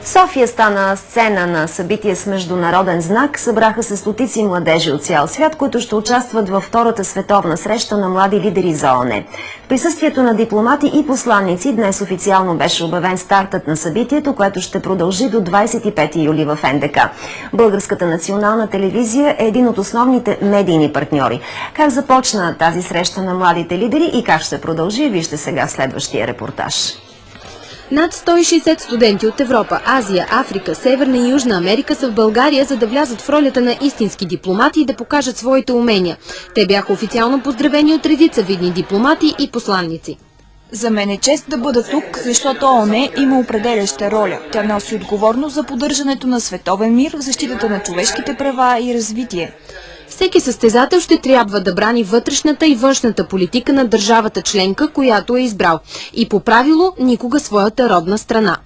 София стана сцена на събитие с международен знак. Събраха се стотици младежи от цял свят, които ще участват във втората световна среща на млади лидери за ООН. В присъствието на дипломати и посланници днес официално беше обявен стартът на събитието, което ще продължи до 25 юли в НДК. Българската национална телевизия е един от основните медийни партньори. Как започна тази среща на младите лидери и как ще продължи, вижте сега следващия репортаж. Над 160 студенти от Европа, Азия, Африка, Северна и Южна Америка са в България, за да влязат в ролята на истински дипломати и да покажат своите умения. Те бяха официално поздравени от редица видни дипломати и посланници. За мен е чест да бъда тук, защото ООН има определяща роля. Тя носи отговорност за поддържането на световен мир, защитата на човешките права и развитие. Всеки състезател ще трябва да брани вътрешната и външната политика на държавата членка, която е избрал. И по правило никога своята родна страна.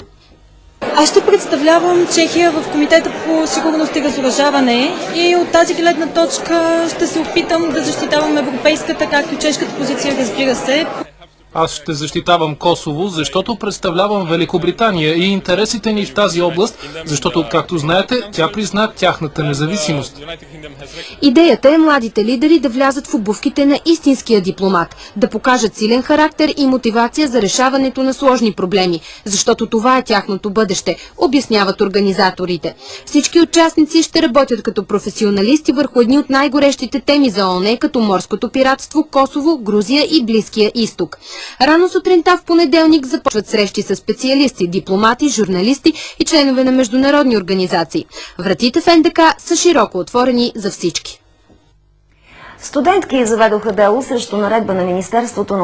Аз ще представлявам Чехия в Комитета по сигурност и разоръжаване и от тази гледна точка ще се опитам да защитавам европейската, както и чешката позиция, разбира се. Аз ще защитавам Косово, защото представлявам Великобритания и интересите ни в тази област, защото, както знаете, тя призна тяхната независимост. Идеята е младите лидери да влязат в обувките на истинския дипломат, да покажат силен характер и мотивация за решаването на сложни проблеми, защото това е тяхното бъдеще, обясняват организаторите. Всички участници ще работят като професионалисти върху едни от най-горещите теми за ООН, като морското пиратство, Косово, Грузия и Близкия изток. Рано сутринта в понеделник започват срещи с специалисти, дипломати, журналисти и членове на международни организации. Вратите в НДК са широко отворени за всички. Студентки заведоха дело срещу наредба на Министерството на